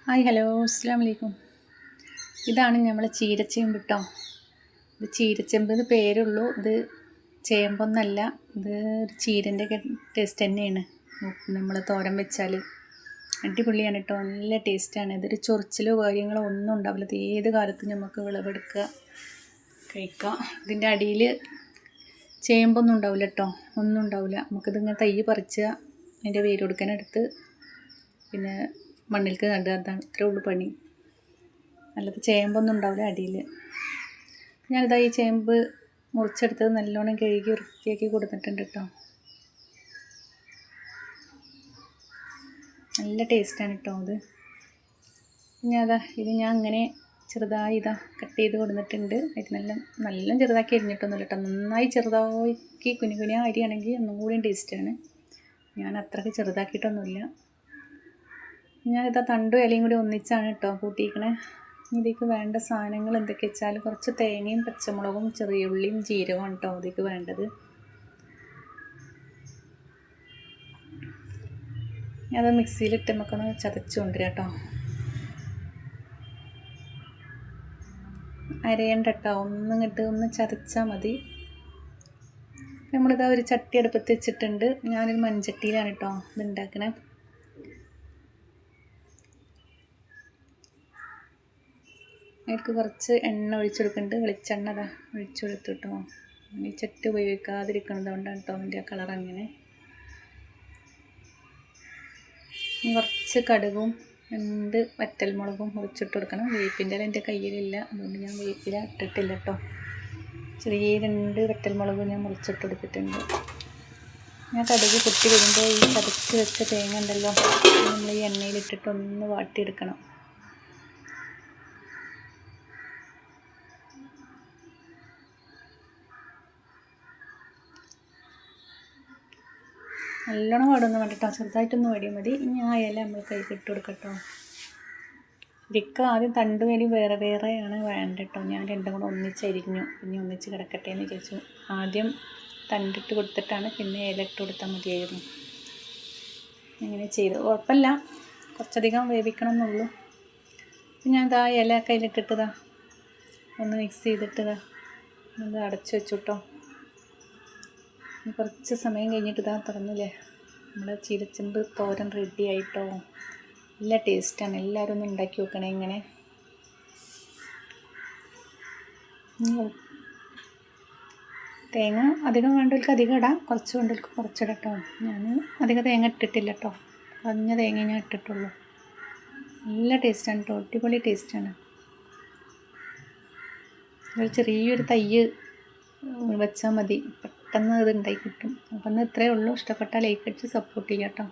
Hi hello അസ്സലാമു അലൈക്കും. ഇതാണ് നമ്മളെ ചീരച്ചേമ്പ് കേട്ടോ. ഇത് ചീരച്ചേമ്പ് എന്ന് പേരുള്ളൂ, ഇത് ചേമ്പൊന്നല്ല. ഇത് ഒരു ചീരൻ്റെ ഒക്കെ ടേസ്റ്റ് തന്നെയാണ്. നമ്മൾ തോരൻ വെച്ചാൽ അടിപൊളിയാണ് കേട്ടോ, നല്ല ടേസ്റ്റാണ്. ഇതൊരു ചൊറിച്ചിലോ കാര്യങ്ങളോ ഒന്നും ഉണ്ടാവില്ല. ഇത് ഏത് കാലത്തും നമുക്ക് വിളവെടുക്കുക, കഴിക്കാം. ഇതിൻ്റെ അടിയിൽ ചേമ്പൊന്നും ഉണ്ടാവില്ല കേട്ടോ, ഒന്നും ഉണ്ടാവില്ല. നമുക്കിതിങ്ങനെ തൈ പറിച്ച് അതിൻ്റെ വേര് കൊടുക്കാനെടുത്ത് പിന്നെ മണ്ണിലേക്ക് നടുക, അതാണ് ഇത്രേ ഉള്ളൂ പണി. അല്ലാതെ ചേമ്പൊന്നും ഉണ്ടാവില്ല അടിയിൽ. ഞാനിതാ ഈ ചേമ്പ് മുറിച്ചെടുത്ത് നല്ലോണം കഴുകി വൃത്തിയാക്കി കൊടുത്തിട്ടുണ്ട് കേട്ടോ. നല്ല ടേസ്റ്റാണ് കേട്ടോ ഇത്. ഇത് ഞാൻ അങ്ങനെ ചെറുതായി കട്ട് ചെയ്ത് കൊടുത്തിട്ടുണ്ട്. അതിന് നല്ല ചെറുതാക്കി അരിഞ്ഞിട്ടൊന്നുമില്ല കേട്ടോ. നന്നായി ചെറുതാക്കി കുഞ്ഞു അരിയാണെങ്കിൽ ഒന്നും കൂടിയും ടേസ്റ്റാണ്. ഞാൻ അത്രയ്ക്ക് ചെറുതാക്കിയിട്ടൊന്നുമില്ല. ഞാനിതാ തണ്ടും ഇലയും കൂടി ഒന്നിച്ചാണ് കേട്ടോ കൂട്ടിയിരിക്കണേ. ഇതിലേക്ക് വേണ്ട സാധനങ്ങൾ എന്തൊക്കെ വെച്ചാൽ കുറച്ച് തേങ്ങയും പച്ചമുളകും ചെറിയ ഉള്ളിയും ജീരകവും കേട്ടോ ഇതിലേക്ക് വേണ്ടത്. അത് മിക്സിയിലിട്ട് നമുക്കൊന്ന് ചതച്ച് കൊണ്ടുവരാം കേട്ടോ. അരയണ്ട കേട്ടോ, ഒന്ന് ചതച്ചാൽ മതി. നമ്മളിതാ ഒരു ചട്ടി അടുപ്പത്ത് വെച്ചിട്ടുണ്ട്. ഞാനൊരു മൺചട്ടിയിലാണ് കേട്ടോ ഇത് ഉണ്ടാക്കണേ. അതിലേക്ക് കുറച്ച് എണ്ണ ഒഴിച്ചെടുക്കുന്നുണ്ട്. വെളിച്ചെണ്ണ ഒഴിച്ചെടുത്തു കേട്ടോ. ഈ ചട്ടി ഉപയോഗിക്കാതിരിക്കുന്നത് കൊണ്ടാണ് കേട്ടോ അതിൻ്റെ കളർ അങ്ങനെ. കുറച്ച് കടുകും 2 വറ്റൽമുളകും മുറിച്ചിട്ട് കൊടുക്കണം. വേപ്പിൻ്റെ ഇല എൻ്റെ കയ്യിലില്ല, അതുകൊണ്ട് ഞാൻ വേപ്പില ഇട്ടിട്ടില്ല കേട്ടോ. ചെറിയ 2 വറ്റൽമുളക് ഞാൻ മുറിച്ചിട്ട് കൊടുത്തിട്ടുണ്ട്. ഞാൻ കടുക് പൊട്ടി വരുമ്പോൾ ഈ ചതച്ച് വെച്ച തേങ്ങ ഉണ്ടല്ലോ, നമ്മൾ ഈ എണ്ണയിലിട്ടിട്ട് ഒന്ന് വാട്ടിയെടുക്കണം. നല്ലോണം വാടൊന്നും വേണ്ട കേട്ടോ, ചെറുതായിട്ടൊന്ന് വാടിയാൽ മതി. ഇനി ആ ഇല നമ്മൾ കൈക്ക് ഇട്ട് കൊടുക്കട്ടോ. ഇതിക്ക് ആദ്യം തണ്ടും ഇലയും വേറെ വേറെയാണ് വേണ്ട കേട്ടോ. ഞാൻ രണ്ടും കൂടെ ഒന്നിച്ചരിഞ്ഞു, പിന്നെ ഒന്നിച്ച് കിടക്കട്ടെ എന്ന് വിചാരിച്ചു. ആദ്യം തണ്ടിട്ട് കൊടുത്തിട്ടാണ് പിന്നെ ഇല ഇട്ട് കൊടുത്താൽ മതിയായിരുന്നു. അങ്ങനെ ചെയ്തു, കുഴപ്പമില്ല. കുറച്ചധികം വേവിക്കണം എന്നുള്ളൂ. ഞാൻ ഇതാ ഇല കയ്യിലിട്ടിട്ടതാ ഒന്ന് മിക്സ് ചെയ്തിട്ടതാ അത് അടച്ചു വെച്ചു കേട്ടോ. കുറച്ച് സമയം കഴിഞ്ഞിട്ട് തുറന്നില്ലേ, നമ്മുടെ ചീരച്ചെമ്പ് തോരൻ റെഡി ആയിട്ടോ. നല്ല ടേസ്റ്റാണ്, എല്ലാവരും ഒന്ന് ഉണ്ടാക്കി വെക്കണേ ഇങ്ങനെ. തേങ്ങ അധികം വേണ്ടവർക്ക് അധികം ഇടാം, കുറച്ച് വേണ്ടവർക്ക് കുറച്ചിടാം കേട്ടോ. ഞാൻ അധികം തേങ്ങ ഇട്ടിട്ടില്ല കേട്ടോ, കുറഞ്ഞ തേങ്ങ ഞാൻ ഇട്ടിട്ടുള്ളൂ. നല്ല ടേസ്റ്റാണ് കേട്ടോ, അടിപൊളി ടേസ്റ്റാണ്. ഒരു ചെറിയൊരു തൈ വെച്ചാൽ മതി, പെട്ടെന്ന് അത് ഉണ്ടായി കിട്ടും. അപ്പം ഇത്രയേ ഉള്ളൂ. ഇഷ്ടപ്പെട്ടാൽ ലൈക്ക് അടിച്ച് സപ്പോർട്ട് ചെയ്യാം കേട്ടോ.